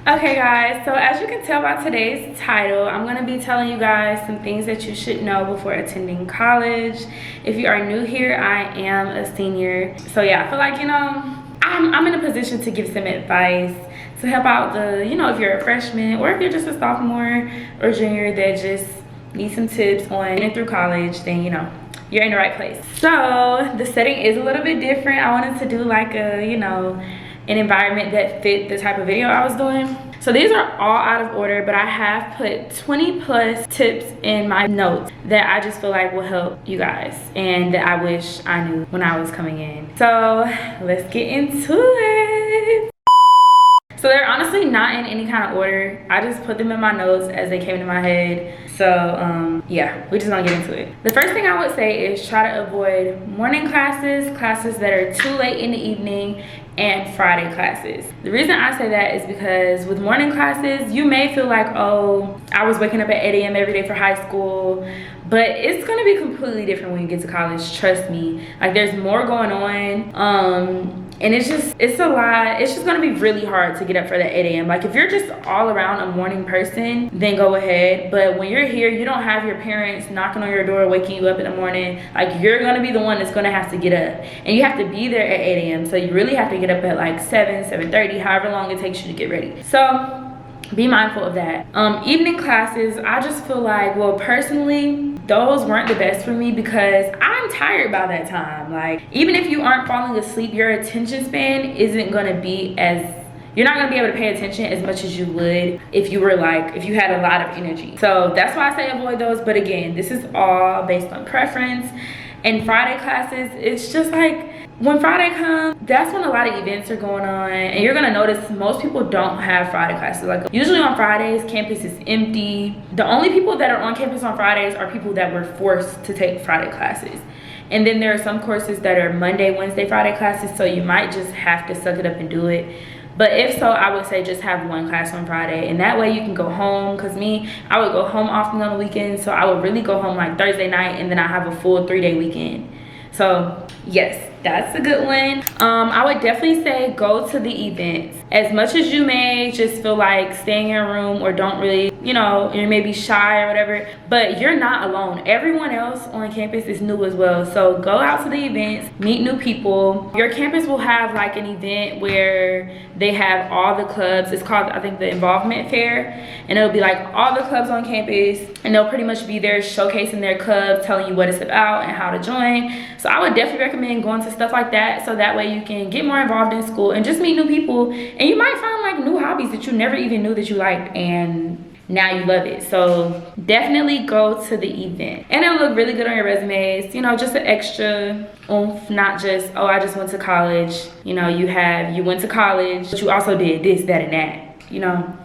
Okay guys, so as you can tell by today's title, I'm going to be telling you guys some things that you should know before attending college. If you are new here, I am a senior. So yeah, I feel like, I'm in a position to give some advice to help out if you're a freshman or if you're just a sophomore or junior that just need some tips on getting through college, then you're in the right place. So the setting is a little bit different. I wanted to do like an environment that fit the type of video I was doing. So these are all out of order, but I have put 20 plus tips in my notes that I just feel like will help you guys and that I wish I knew when I was coming in. So let's get into it. So they're honestly not in any kind of order. I just put them in my notes as they came into my head. So yeah, we're just gonna get into it. The first thing I would say is try to avoid morning classes that are too late in the evening, and Friday classes. The reason I say that is because with morning classes, you may feel like, oh, I was waking up at 8 a.m. every day for high school, but it's gonna be completely different when you get to college, trust me. Like there's more going on. And it's a lot. It's just gonna be really hard to get up for that 8 a.m. Like if you're just all around a morning person, then go ahead. But when you're here, you don't have your parents knocking on your door, waking you up in the morning. Like you're gonna be the one that's gonna have to get up. And you have to be there at 8 a.m. So you really have to get up at like 7:30, however long it takes you to get ready. So be mindful of that. Evening classes, I just feel like, well, personally, those weren't the best for me because I'm tired by that time. Like even if you aren't falling asleep, your attention span isn't gonna be you're not gonna be able to pay attention as much as you would if you had a lot of energy. So that's why I say avoid those. But again, this is all based on preference. And Friday classes, it's just like, when Friday comes, that's when a lot of events are going on, and you're gonna notice most people don't have Friday classes. Like usually on Fridays, campus is empty. The only people that are on campus on Fridays are people that were forced to take Friday classes. And then there are some courses that are Monday, Wednesday, Friday classes, so you might just have to suck it up and do it. But if so, I would say just have one class on Friday, and that way you can go home. Because I would go home often on the weekends, so I would really go home like Thursday night, and then I have a full 3-day weekend. So yes, that's a good one. I would definitely say go to the events. As much as you may just feel like staying in your room or don't really, you may be shy or whatever, but you're not alone. Everyone else on campus is new as well. So go out to the events, meet new people. Your campus will have like an event where they have all the clubs. It's called, I think, the Involvement Fair. And it'll be like all the clubs on campus, and they'll pretty much be there showcasing their club, telling you what it's about and how to join. So I would definitely recommend going to stuff like that, so that way you can get more involved in school and just meet new people, and you might find like new hobbies that you never even knew that you liked, and now you love it. So definitely go to the event, and it'll look really good on your resumes. Just an extra oomph, not just, oh, I just went to college. You went to college, but you also did this, that, and that.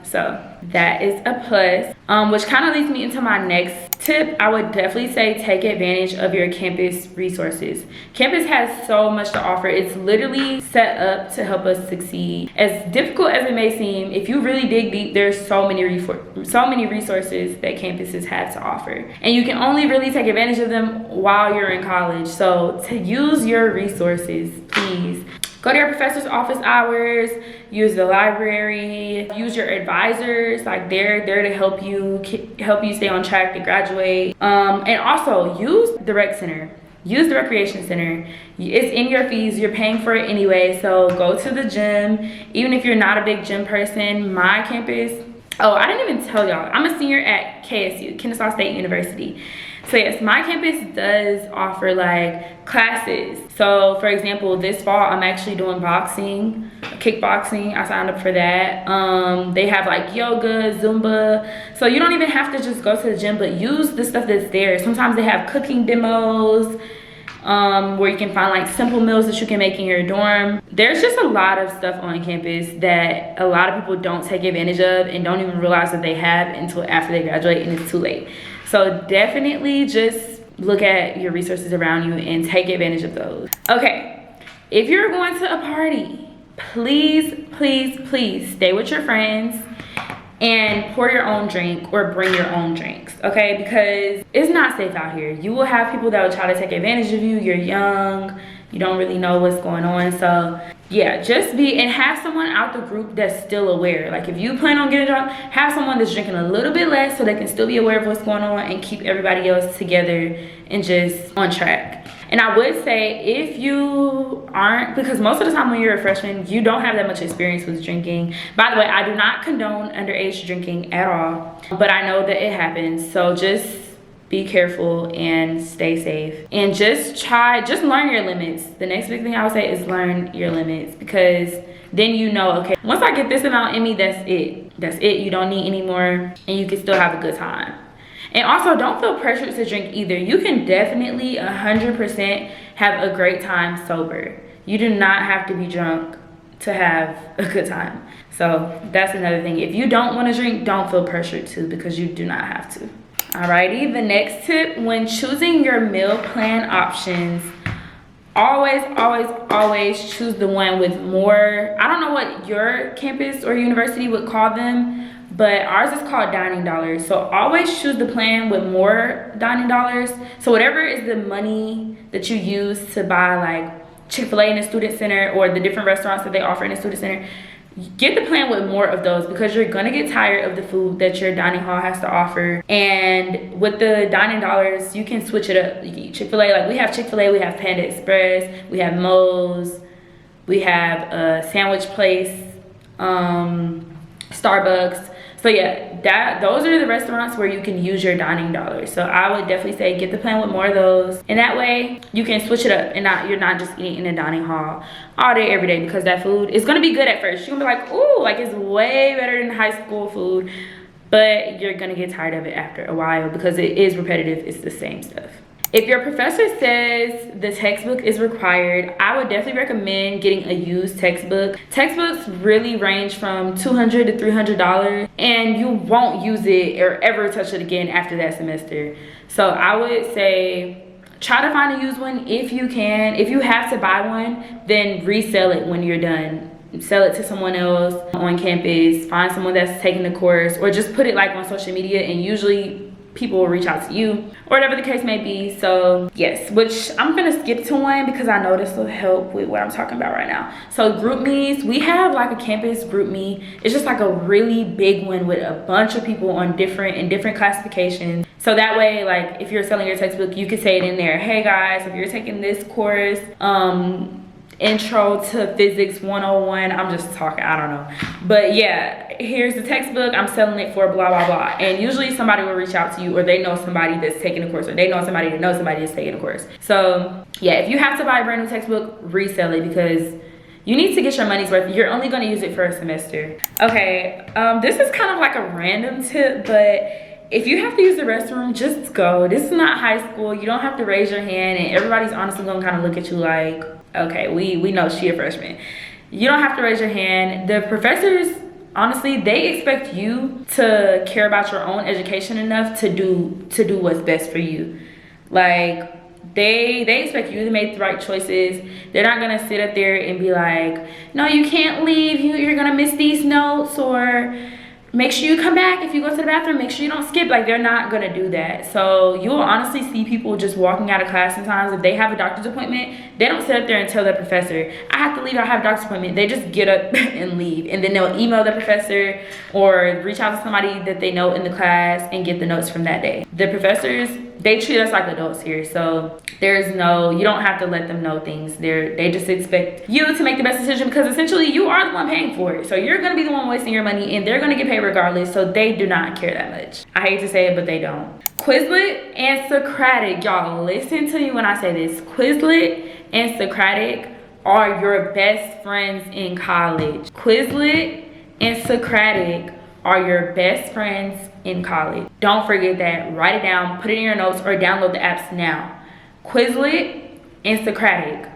So that is a plus. Which kind of leads me into my next tip. I would definitely say take advantage of your campus resources. Campus has so much to offer. It's literally set up to help us succeed. As difficult as it may seem, if you really dig deep, there's so many resources that campuses have to offer, and you can only really take advantage of them while you're in college. So to use your resources, please go to your professor's office hours, use the library, use your advisors. Like they're there to help you stay on track to graduate. And also use the rec center. Use the recreation center. It's in your fees. You're paying for it anyway. So go to the gym. Even if you're not a big gym person, my campus, oh, I didn't even tell y'all, I'm a senior at KSU, Kennesaw State University. So yes, my campus does offer like classes. So for example, this fall I'm actually doing kickboxing. I signed up for that. They have like yoga, Zumba. So you don't even have to just go to the gym, but use the stuff that's there. Sometimes they have cooking demos, where you can find like simple meals that you can make in your dorm. There's just a lot of stuff on campus that a lot of people don't take advantage of and don't even realize that they have until after they graduate and it's too late. So definitely just look at your resources around you and take advantage of those. Okay, if you're going to a party, please, please, please stay with your friends and pour your own drink or bring your own drinks, okay? Because it's not safe out here. You will have people that will try to take advantage of you. You're young, you don't really know what's going on. So yeah, just be, and have someone out the group that's still aware. Like if you plan on getting drunk, have someone that's drinking a little bit less so they can still be aware of what's going on and keep everybody else together and just on track. And I would say if you aren't, because most of the time when you're a freshman, you don't have that much experience with drinking. By the way, I do not condone underage drinking at all, but I know that it happens. So just be careful and stay safe. And just learn your limits. The next big thing I would say is learn your limits, because then you know, okay, once I get this amount in me, that's it. That's it. You don't need any more, and you can still have a good time. And also, don't feel pressured to drink either. You can definitely 100% have a great time sober. You do not have to be drunk to have a good time. So that's another thing. If you don't want to drink, don't feel pressured to, because you do not have to. Alrighty, the next tip, when choosing your meal plan options, always choose the one with more. I don't know what your campus or university would call them, but ours is called dining dollars. So always choose the plan with more dining dollars. So whatever is the money that you use to buy like Chick-fil-A in the student center or the different restaurants that they offer in the student center, get the plan with more of those, because you're gonna get tired of the food that your dining hall has to offer. And with the dining dollars, you can switch it up. You can eat Chick-fil-A. Like we have Chick-fil-A, we have Panda Express, we have Moe's, we have a sandwich place, Starbucks. So yeah, those are the restaurants where you can use your dining dollars. So I would definitely say get the plan with more of those, and that way you can switch it up and you're not just eating in a dining hall all day every day, because that food is gonna be good at first. You're gonna be like, ooh, like it's way better than high school food, but you're gonna get tired of it after a while because it is repetitive. It's the same stuff. If your professor says the textbook is required, I would definitely recommend getting a used textbook. Textbooks really range from $200 to $300, and you won't use it or ever touch it again after that semester. So I would say try to find a used one if you can. If you have to buy one, then resell it when you're done. Sell it to someone else on campus. Find someone that's taking the course, or just put it like on social media, and usually people will reach out to you, or whatever the case may be. So yes, which I'm gonna skip to one because I know this will help with what I'm talking about right now. So group me's, we have like a campus group me. It's just like a really big one with a bunch of people on different classifications. So that way, like if you're selling your textbook, you could say it in there, hey guys, if you're taking this course, Intro to Physics 101, I'm just talking, I don't know, but yeah, here's the textbook, I'm selling it for blah blah blah. And usually somebody will reach out to you, or they know somebody that's taking a course, or they know somebody that knows somebody that's taking a course. So yeah, if you have to buy a brand new textbook, resell it, because you need to get your money's worth. You're only going to use it for a semester. Okay, this is kind of like a random tip, but if you have to use the restroom, just go. This is not high school. You don't have to raise your hand, and everybody's honestly gonna kind of look at you like, okay, we know she a freshman. You don't have to raise your hand. The professors, honestly, they expect you to care about your own education enough to do what's best for you. Like they expect you to make the right choices. They're not gonna sit up there and be like, no, you can't leave. You're gonna miss these notes, or make sure you come back if you go to the bathroom. Make sure you don't skip. Like, they're not gonna do that. So you will honestly see people just walking out of class sometimes. If they have a doctor's appointment, they don't sit up there and tell the professor, I have to leave, I have a doctor's appointment. They just get up and leave. And then they'll email the professor or reach out to somebody that they know in the class and get the notes from that day. The professors, they treat us like adults here. So there's no, you don't have to let them know things. They just expect you to make the best decision, because essentially you are the one paying for it. So you're gonna be the one wasting your money, and they're gonna get paid regardless. So they do not care that much. I hate to say it, but they don't. Quizlet and Socratic, y'all listen to me when I say this. Quizlet and Socratic are your best friends in college. Quizlet and Socratic are your best friends in college. Don't forget that. Write it down, put it in your notes, or download the apps now. Quizlet and Socratic,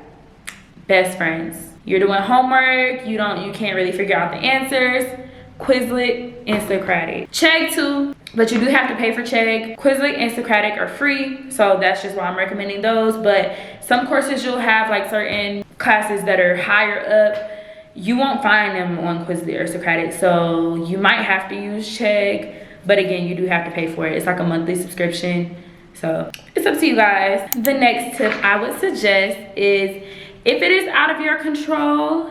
best friends. You're doing homework, you can't really figure out the answers. Quizlet and Socratic. Chegg too, but you do have to pay for Chegg. Quizlet and Socratic are free, so that's just why I'm recommending those. But some courses you'll have, like certain classes that are higher up, you won't find them on Quizlet or Socratic, so you might have to use Chegg. But again, you do have to pay for it. It's like a monthly subscription. So it's up to you guys. The next tip I would suggest is, if it is out of your control,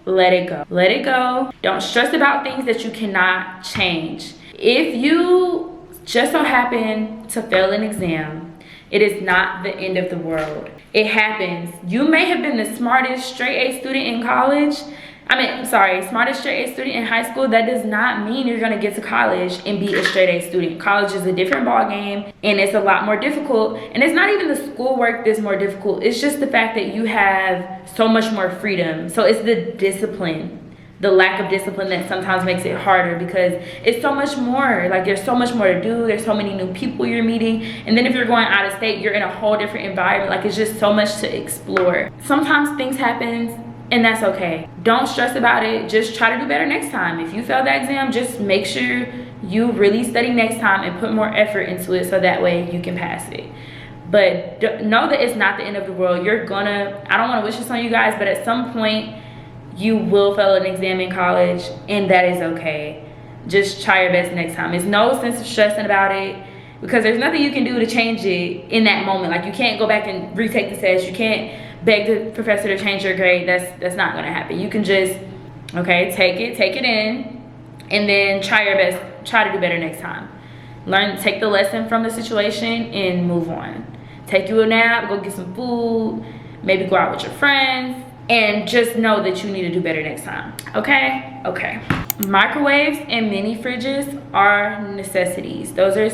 let it go. Let it go. Don't stress about things that you cannot change. If you just so happen to fail an exam, it is not the end of the world. It happens. You may have been the smartest straight A student in college. Smartest straight A student in high school. That does not mean you're gonna get to college and be a straight A student. College is a different ball game, and it's a lot more difficult. And it's not even the schoolwork that's more difficult. It's just the fact that you have so much more freedom. So it's the discipline, the lack of discipline that sometimes makes it harder, because it's so much more. Like, there's so much more to do. There's so many new people you're meeting. And then if you're going out of state, you're in a whole different environment. Like, it's just so much to explore. Sometimes things happen, and that's okay. Don't stress about it. Just try to do better next time. If you failed that exam, just make sure you really study next time and put more effort into it, so that way you can pass it. But know that it's not the end of the world. You're gonna, I don't want to wish this on you guys, but at some point you will fail an exam in college, and that is okay. Just try your best next time. There's no sense of stressing about it, because there's nothing you can do to change it in that moment. Like, you can't go back and retake the test. You can't beg the professor to change your grade. That's not gonna happen. You can just, okay, take it in, and then try your best, try to do better next time. Take the lesson from the situation and move on. Take you a nap, go get some food, maybe go out with your friends, and just know that you need to do better next time. Okay. Microwaves and mini fridges are necessities. Those are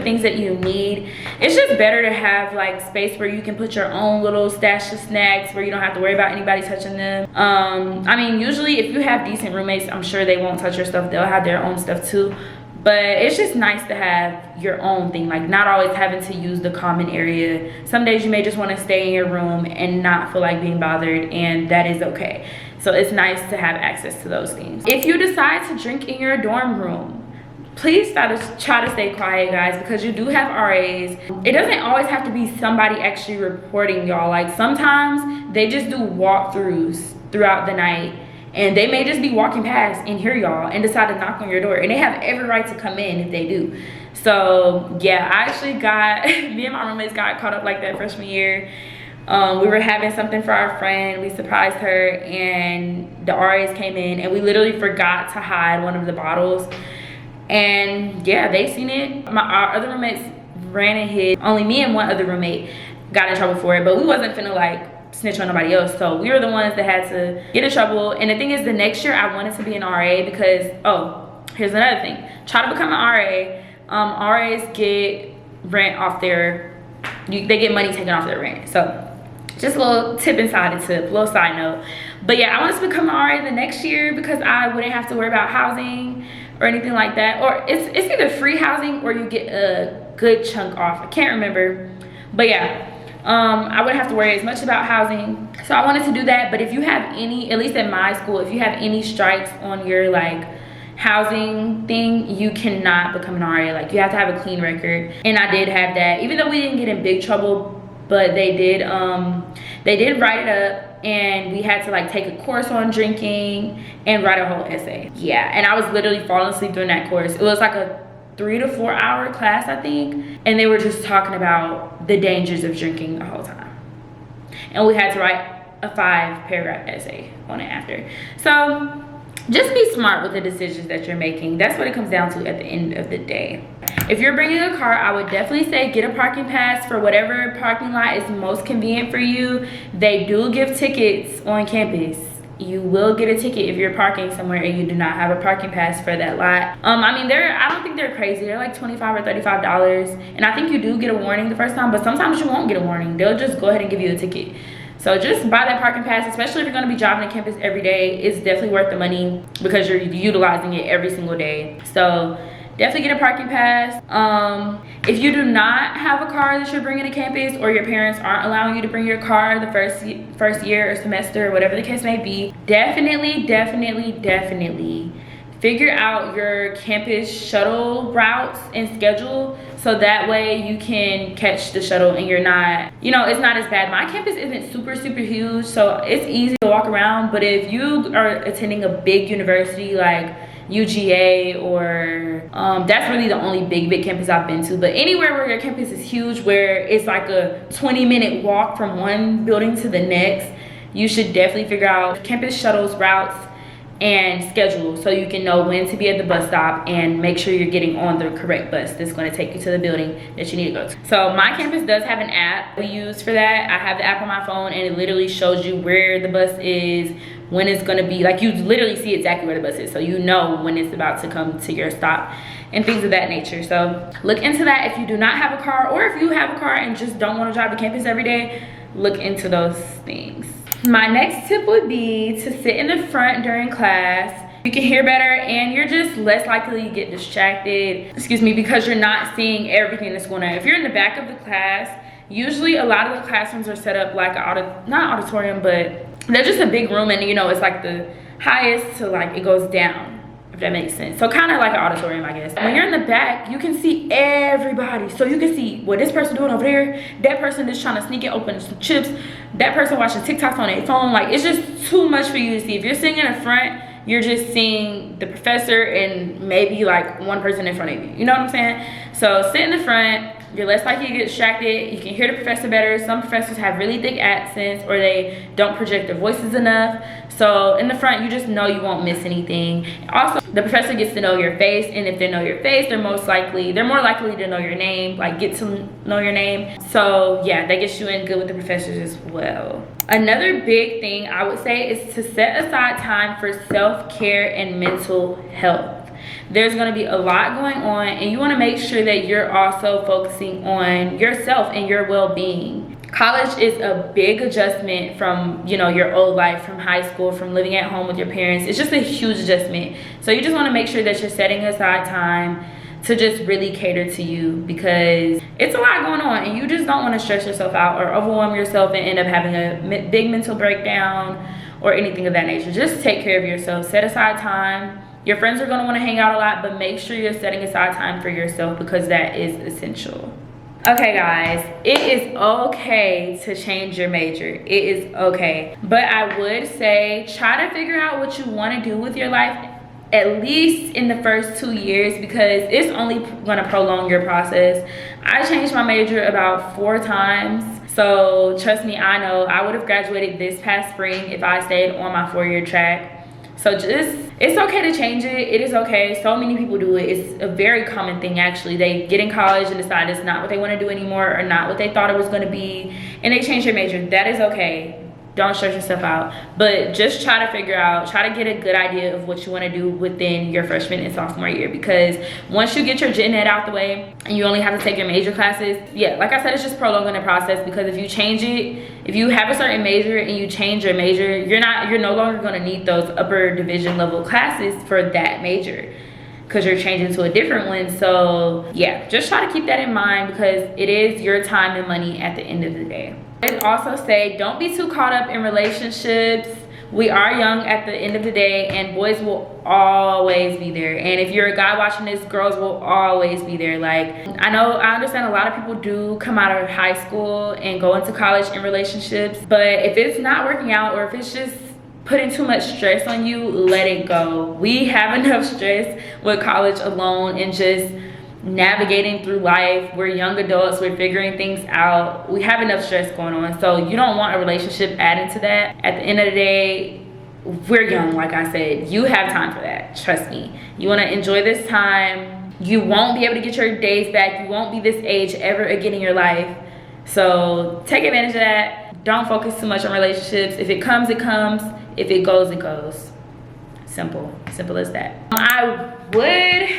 things that you need. It's just better to have like space where you can put your own little stash of snacks, where you don't have to worry about anybody touching them. I mean, usually if you have decent roommates, I'm sure they won't touch your stuff. They'll have their own stuff too. But it's just nice to have your own thing, like not always having to use the common area. Some days you may just want to stay in your room and not feel like being bothered, and that is okay. So it's nice to have access to those things. If you decide to drink in your dorm room, please try to stay quiet, guys, because you do have RAs. It doesn't always have to be somebody actually reporting y'all. Like, sometimes they just do walkthroughs throughout the night, and they may just be walking past and hear y'all and decide to knock on your door, and they have every right to come in if they do. So yeah, I actually me and my roommates got caught up like that freshman year. We were having something for our friend. We surprised her, and the RAs came in, and we literally forgot to hide one of the bottles. And yeah, they seen it. Our other roommates ran and hid. Only me and one other roommate got in trouble for it, but we wasn't finna like snitch on nobody else. So we were the ones that had to get in trouble. And the thing is, the next year I wanted to be an RA because, here's another thing. Try to become an RA. RAs get rent off they get money taken off their rent. So just a little tip inside the tip, little side note. But yeah, I wanted to become an RA the next year because I wouldn't have to worry about housing or anything like that. Or it's either free housing or you get a good chunk off. I can't remember. But yeah, I wouldn't have to worry as much about housing. So I wanted to do that. But if you have any, at least at my school, if you have any strikes on your like housing thing, you cannot become an RA. Like, you have to have a clean record. And I did have that, even though we didn't get in big trouble. But they did write it up, and we had to like take a course on drinking and write a whole essay. Yeah, and I was literally falling asleep during that course. It was like a 3 to 4 hour class, I think, and they were just talking about the dangers of drinking the whole time. And we had to write a 5-paragraph essay on it after. So just be smart with the decisions that you're making. That's what it comes down to at the end of the day. If you're bringing a car, I would definitely say get a parking pass for whatever parking lot is most convenient for you. They do give tickets on campus. You will get a ticket if you're parking somewhere and you do not have a parking pass for that lot. I mean, I don't think they're crazy. They're like $25 or $35. And I think you do get a warning the first time, but sometimes you won't get a warning. They'll just go ahead and give you a ticket. So just buy that parking pass, especially if you're gonna be driving to campus every day. It's definitely worth the money because you're utilizing it every single day. So definitely get a parking pass. If you do not have a car that you're bringing to campus, or your parents aren't allowing you to bring your car the first year or semester, or whatever the case may be, definitely figure out your campus shuttle routes and schedule, so that way you can catch the shuttle and you're not, it's not as bad. My campus isn't super huge, so it's easy to walk around. But if you are attending a big university like UGA, or that's really the only big campus I've been to, but anywhere where your campus is huge, where it's like a 20-minute walk from one building to the next, you should definitely figure out campus shuttles, routes, and schedule, so you can know when to be at the bus stop and make sure you're getting on the correct bus that's going to take you to the building that you need to go to. So my campus does have an app we use for that. I have the app on my phone, and it literally shows you where the bus is, when it's going to be, like, you literally see exactly where the bus is, so you know when it's about to come to your stop and things of that nature. So look into that if you do not have a car, or if you have a car and just don't want to drive to campus every day. Look into those things. My next tip would be to sit in the front during class. You can hear better, and you're just less likely to get distracted, because you're not seeing everything that's going on. If you're in the back of the class, usually a lot of the classrooms are set up like not auditorium, but they're just a big room, and you know, it's like the highest to like it goes down, if that makes sense. So kind of like an auditorium, I guess. When you're in the back, you can see everybody. So you can see what this person doing over there, that person is trying to sneak it open some chips, that person watching TikToks on their phone. Like, it's just too much for you to see. If you're sitting in the front, you're just seeing the professor and maybe like one person in front of you. You know what I'm saying? So sit in the front. You're less likely to get distracted. You can hear the professor better. Some professors have really thick accents, or they don't project their voices enough. So in the front, you just know you won't miss anything. Also, the professor gets to know your face, and if they know your face, they're more likely to know your name, like get to know your name. So yeah, that gets you in good with the professors as well. Another big thing I would say is to set aside time for self-care and mental health. There's going to be a lot going on, and you want to make sure that you're also focusing on yourself and your well-being. College is a big adjustment from, you know, your old life, from high school, from living at home with your parents. It's just a huge adjustment. So you just want to make sure that you're setting aside time to just really cater to you, because it's a lot going on, and you just don't want to stress yourself out or overwhelm yourself and end up having a big mental breakdown or anything of that nature. Just take care of yourself. Set aside time. Your friends are going to want to hang out a lot, but make sure you're setting aside time for yourself, because that is essential. Okay guys, it is okay to change your major. It is okay. But I would say try to figure out what you want to do with your life, at least in the first 2 years, because it's only going to prolong your process. I changed my major about 4 times. So trust me, I know I would have graduated this past spring if I stayed on my 4-year track. So it's okay to change it. It is okay. So many people do it. It's a very common thing, actually. They get in college and decide it's not what they want to do anymore, or not what they thought it was going to be, and they change their major. That is okay. Don't stress yourself out, but just try to get a good idea of what you want to do within your freshman and sophomore year, because once you get your gen ed out the way and you only have to take your major classes, yeah, like I said, it's just prolonging the process. Because if you change it, if you have a certain major and you change your major, you're no longer going to need those upper division level classes for that major, because you're changing to a different one. So yeah, just try to keep that in mind, because it is your time and money at the end of the day. I'd also say don't be too caught up in relationships. We are young at the end of the day, and boys will always be there. And if you're a guy watching this, girls will always be there. Like, I understand a lot of people do come out of high school and go into college in relationships, but if it's not working out, or if it's just putting too much stress on you, let it go. We have enough stress with college alone and just navigating through life. We're young adults, we're figuring things out, we have enough stress going on. So you don't want a relationship added to that. At the end of the day, we're young, like I said. You have time for that, trust me. You want to enjoy this time. You won't be able to get your days back. You won't be this age ever again in your life. So take advantage of that. Don't focus too much on relationships. If it comes, it comes. If it goes, it goes. Simple as that. I would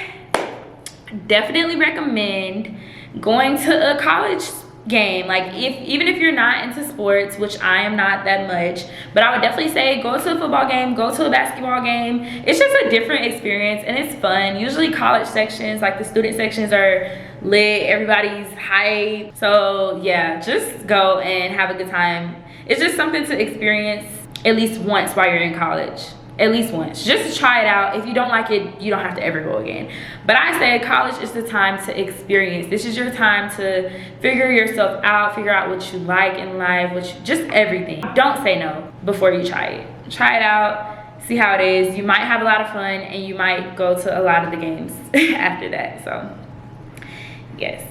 definitely recommend going to a college game. Like, even if you're not into sports, which I am not that much, but I would definitely say go to a football game, go to a basketball game. It's just a different experience, and it's fun. Usually college sections, like the student sections, are lit. Everybody's hype. So yeah, just go and have a good time. It's just something to experience at least once while you're in college. At least once, just to try it out. If you don't like it, you don't have to ever go again. But I say college is the time to experience. This is your time to figure yourself out, figure out what you like in life, just everything. Don't say no before you try it. Try it out, see how it is. You might have a lot of fun, and you might go to a lot of the games after that. So yes.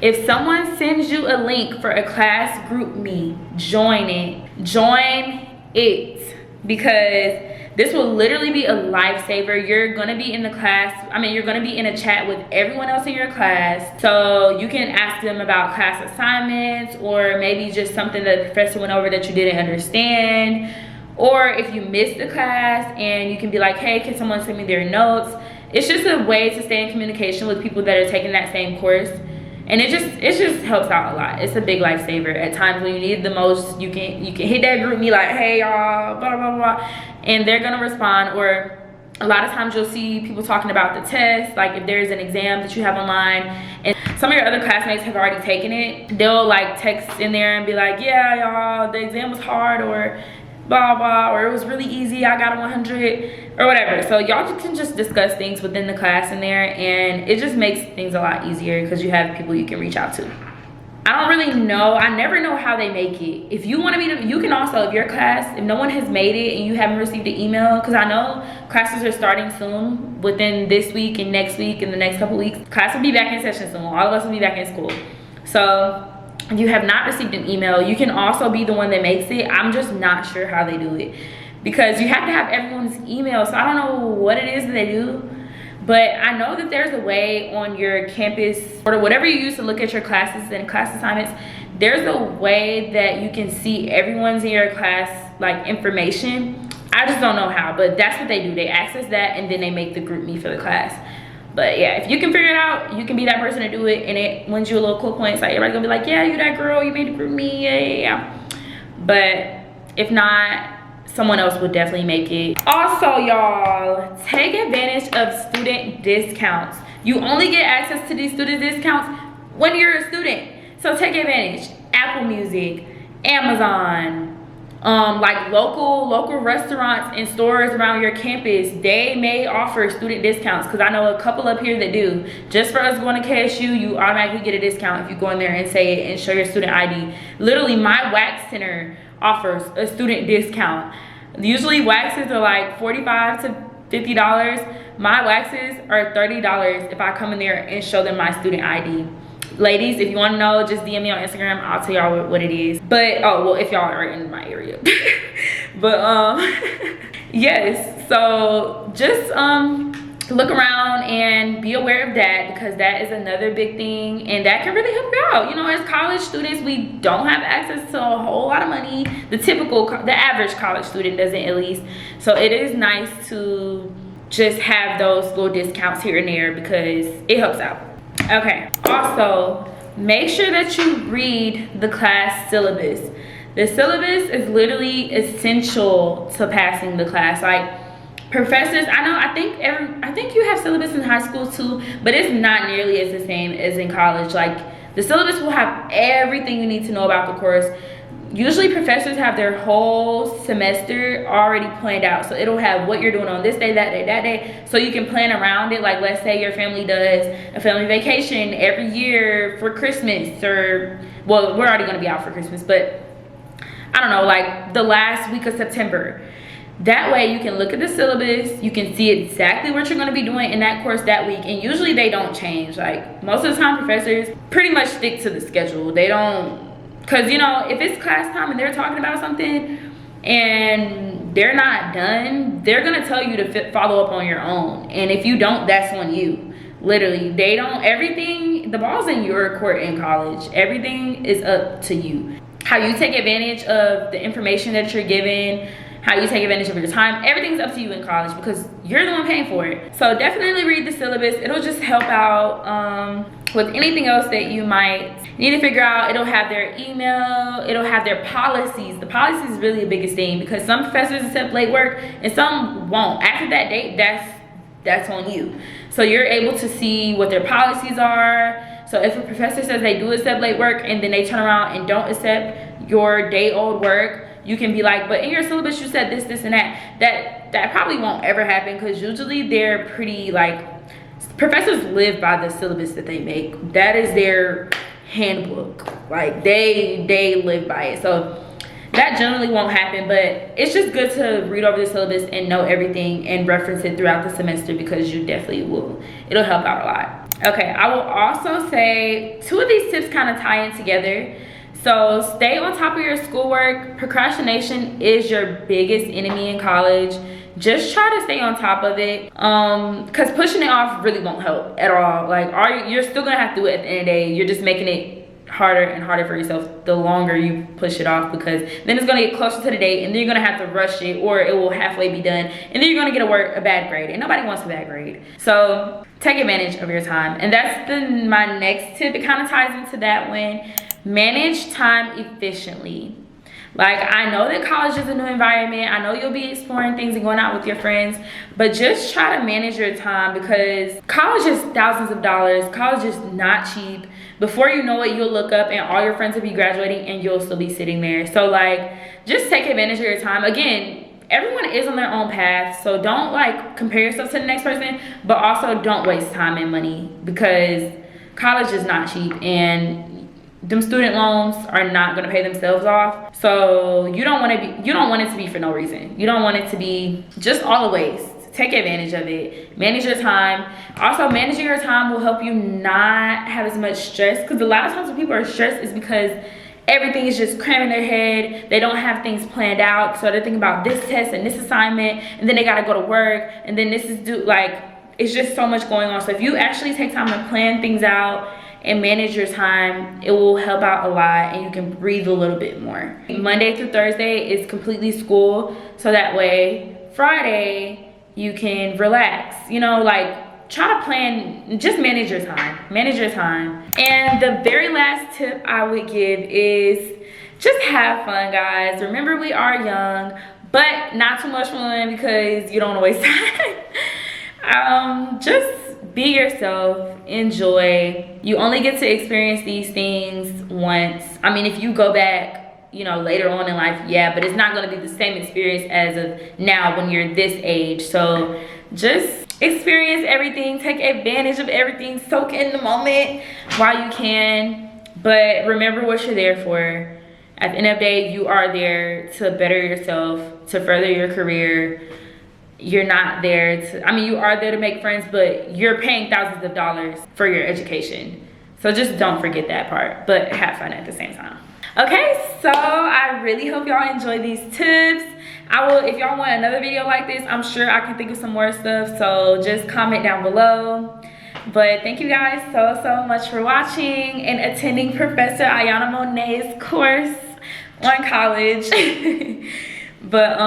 If someone sends you a link for a class group me, join it. Join it, because this will literally be a lifesaver. You're gonna be in the class, you're gonna be in a chat with everyone else in your class. So you can ask them about class assignments, or maybe just something that the professor went over that you didn't understand. Or if you missed the class, and you can be like, hey, can someone send me their notes? It's just a way to stay in communication with people that are taking that same course. And it just helps out a lot. It's a big lifesaver. At times when you need it the most, you can hit that group and be like, hey y'all, blah blah blah, and they're gonna respond. Or a lot of times you'll see people talking about the test, like if there's an exam that you have online and some of your other classmates have already taken it, they'll like text in there and be like, yeah y'all, the exam was hard, or blah blah, or it was really easy, I got a 100, or whatever. So y'all can just discuss things within the class in there, and it just makes things a lot easier because you have people you can reach out to. I don't really know, I never know how they make it. If you want to be, you can also, if your class, if no one has made it and you haven't received an email, because I know classes are starting soon, within this week and next week and the next couple weeks. Class will be back in session soon. All of us will be back in school. So if you have not received an email, you can also be the one that makes it. I'm just not sure how they do it, because you have to have everyone's email. So I don't know what it is that they do, but I know that there's a way on your campus, or whatever you use to look at your classes and class assignments, there's a way that you can see everyone's in your class like information. I just don't know how, but that's what they do. They access that and then they make the group me for the class. But yeah, if you can figure it out, you can be that person to do it, and it wins you a little cool points. Like everybody's gonna be like, yeah, you that girl, you made the group me, yeah. But if not, someone else will definitely make it. Also, y'all, take advantage of student discounts. You only get access to these student discounts when you're a student. So take advantage. Apple Music, Amazon, like local restaurants and stores around your campus, they may offer student discounts, because I know a couple up here that do. Just for us going to KSU, you automatically get a discount if you go in there and say it and show your student ID. Literally, my wax center offers a student discount. Usually waxes are like $45 to $50. My waxes are $30 if I come in there and show them my student ID. Ladies, if you want to know, just DM me on Instagram. I'll tell y'all what it is. But oh well, if y'all are in my area. But yes, so just look around and be aware of that, because that is another big thing, and that can really help you out. You know, as college students, we don't have access to a whole lot of money. The average college student doesn't, at least. So it is nice to just have those little discounts here and there, because it helps out. Okay, also make sure that you read the class syllabus. The syllabus is literally essential to passing the class. Like professors, I think you have syllabus in high school too, but it's not nearly as the same as in college. Like the syllabus will have everything you need to know about the course. Usually professors have their whole semester already planned out. So it'll have what you're doing on this day, that day, that day. So you can plan around it. Like let's say your family does a family vacation every year for Christmas, or, well, we're already gonna be out for Christmas, but I don't know, like the last week of September. That way you can look at the syllabus, you can see exactly what you're gonna be doing in that course that week. And usually they don't change. Like most of the time professors pretty much stick to the schedule. They don't, because you know, if it's class time and they're talking about something and they're not done, they're gonna tell you to follow up on your own. And if you don't, that's on you. Literally, they don't, everything, the ball's in your court in college. Everything is up to you. How you take advantage of the information that you're given, how you take advantage of your time, everything's up to you in college, because you're the one paying for it. So definitely read the syllabus. It'll just help out with anything else that you might need to figure out. It'll have their email, it'll have their policies. The policies is really the biggest thing, because some professors accept late work and some won't. After that date, that's on you. So you're able to see what their policies are. So if a professor says they do accept late work and then they turn around and don't accept your day-old work, you can be like, but in your syllabus you said this, this, and that. That probably won't ever happen, because usually they're pretty, like, professors live by the syllabus that they make. That is their handbook. Like they live by it. So that generally won't happen, but it's just good to read over the syllabus and know everything and reference it throughout the semester, because you definitely will. It'll help out a lot. Okay, I will also say 2 of these tips kind of tie in together. So stay on top of your schoolwork. Procrastination is your biggest enemy in college. Just try to stay on top of it, because pushing it off really won't help at all. Like, you're still gonna have to do it at the end of the day. You're just making it harder and harder for yourself the longer you push it off, because then it's gonna get closer to the date and then you're gonna have to rush it, or it will halfway be done, and then you're gonna get a bad grade, and nobody wants a bad grade. So take advantage of your time. And that's my next tip. It kind of ties into that one. Manage time efficiently. Like, I know that college is a new environment. I know you'll be exploring things and going out with your friends, but just try to manage your time, because college is thousands of dollars. College is not cheap. Before you know it, you'll look up and all your friends will be graduating and you'll still be sitting there. So like, just take advantage of your time. Again, everyone is on their own path, so don't like compare yourself to the next person, but also don't waste time and money, because college is not cheap, and them student loans are not going to pay themselves off. So you don't want it to be for no reason. You don't want it to be just all a waste. Take advantage of it. Manage your time. Also, managing your time will help you not have as much stress, because a lot of times when people are stressed is because everything is just cramming their head. They don't have things planned out, so they're thinking about this test and this assignment, and then they got to go to work, and then this is due. Like, it's just so much going on. So if you actually take time to plan things out and manage your time, it will help out a lot, and you can breathe a little bit more. Monday through Thursday is completely school, so that way Friday you can relax. You know, like, try to plan, just manage your time. Manage your time. And the very last tip I would give is just have fun, guys. Remember, we are young, but not too much fun, because you don't want to waste time. Just be yourself, enjoy. You only get to experience these things once. I mean, if you go back, you know, later on in life, yeah, but it's not going to be the same experience as of now when you're this age. So just experience everything, take advantage of everything, soak in the moment while you can. But remember what you're there for. At the end of the day, you are there to better yourself, to further your career. You're not there to, I mean, you are there to make friends, but you're paying thousands of dollars for your education. So just don't forget that part, but have fun at the same time. Okay, so I really hope y'all enjoy these tips. If y'all want another video like this, I'm sure I can think of some more stuff, so just comment down below. But thank you guys so much for watching and attending Professor Ayanna Monae's course on college. But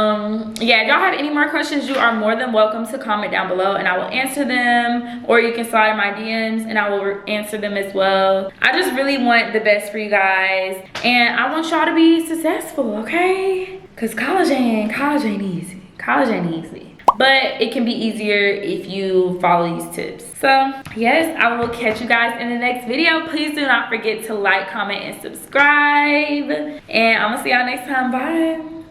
yeah, if y'all have any more questions, you are more than welcome to comment down below, and I will answer them, or you can slide in my DMs and I will answer them as well. I just really want the best for you guys, and I want y'all to be successful, okay? Because college ain't easy. College ain't easy, but it can be easier if you follow these tips. So yes, I will catch you guys in the next video. Please do not forget to like, comment, and subscribe, and I'm gonna see y'all next time. Bye.